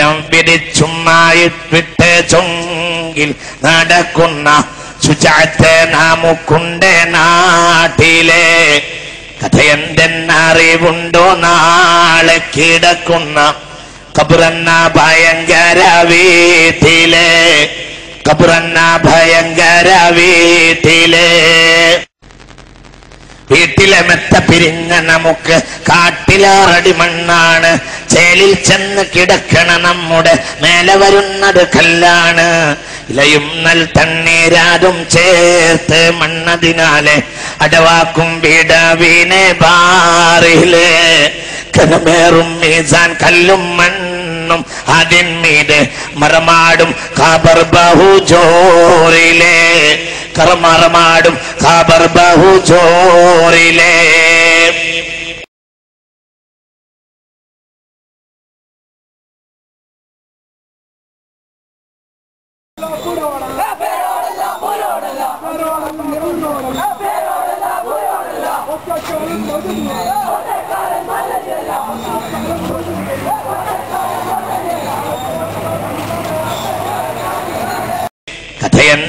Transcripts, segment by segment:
കരം പിടിച്ചുമായി വിട്ട് ചൊങ്കിൽ നടക്കുന്ന ശുചാത്തെ നാമുക്കുണ്ട് നാട്ടിലെ കഥയെന്തെന്നറിവുണ്ടോ നാളെ കിടക്കുന്ന ഖബറെന്ന ഭയങ്കര വീട്ടിലെ ഖബറെന്ന ഭയങ്കര വീട്ടിലെ വീട്ടിലെ മെത്ത പിരിഞ്ഞ നമുക്ക് കാട്ടിലാറടി മണ്ണാണ് ചേലിൽ ചെന്ന് കിടക്കണ നമ്മുടെ മേലെ വരുന്നത് കല്ലാണ് ഇലയും നൽ തണ്ണീരാതും ചേർത്ത് മണ്ണതിനാലെ അടവാക്കും വിടവിനെ ബാറിലെ കനമേറും മീസാൻ കല്ലും മണ്ണും അതിന്മീതെ മറമാടും ഖബർ ബഹുജോറിലെ കർമറമാടും ഖബർ ബഹുജോറിലെ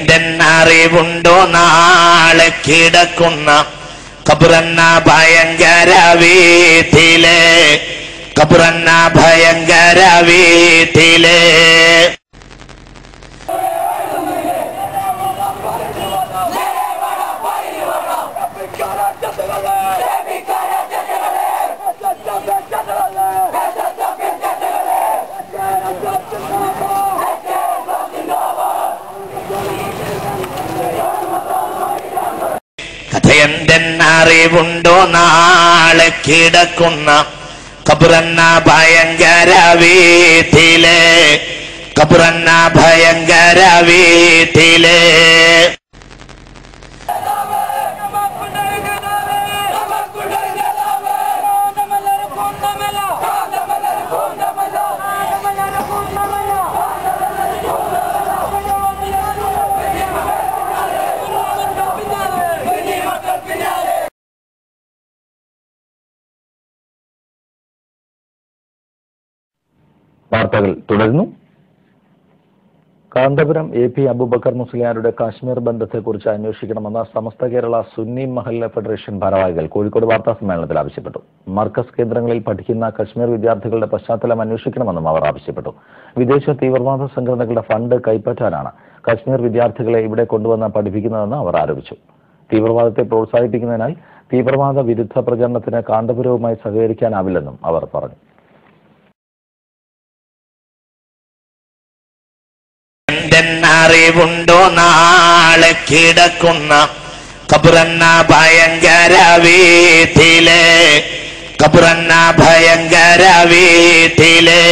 കഥയെന്തെന്നറിവുണ്ടോ നാളെ കിടക്കുന്ന ഖബറെന്ന ഭയങ്കര വീട്ടിലെ ഖബറെന്ന ഭയങ്കര വീട്ടിലെ കഥയെന്തെന്നറിവുണ്ടോ നാളെ കിടക്കുന്ന ഖബറെന്ന ഭയങ്കര വീട്ടിലെ ഖബറെന്ന ഭയങ്കര വീട്ടിലെ വാർത്തകൾ തുടരുന്നു. കാന്തപുരം AP അബൂബക്കർ മുസ്ലിയാരുടെ കാശ്മീർ ബന്ധത്തെക്കുറിച്ച് അന്വേഷിക്കണമെന്ന് സമസ്ത കേരള സുന്നി മഹല്ല ഫെഡറേഷൻ ഭാരവാഹികൾ കോഴിക്കോട് വാർത്താ സമ്മേളനത്തിൽ ആവശ്യപ്പെട്ടു. മർക്കസ് കേന്ദ്രങ്ങളിൽ പഠിക്കുന്ന കശ്മീർ വിദ്യാർത്ഥികളുടെ പശ്ചാത്തലം അന്വേഷിക്കണമെന്നും അവർ ആവശ്യപ്പെട്ടു. വിദേശ തീവ്രവാദ സംഘടനകളുടെ ഫണ്ട് കൈപ്പറ്റാനാണ് കശ്മീർ വിദ്യാർത്ഥികളെ ഇവിടെ കൊണ്ടുവന്ന് പഠിപ്പിക്കുന്നതെന്ന് അവർ ആരോപിച്ചു. തീവ്രവാദത്തെ പ്രോത്സാഹിപ്പിക്കുന്നതിനാൽ തീവ്രവാദ വിരുദ്ധ പ്രചരണത്തിന് കാന്തപുരവുമായി സഹകരിക്കാനാവില്ലെന്നും അവർ പറഞ്ഞു. അറിവുണ്ടോ നാളെ കിടക്കുന്ന ഖബറെന്ന ഭയങ്കര വീട്ടിലെ ഖബറെന്ന ഭയങ്കര വീട്ടിലെ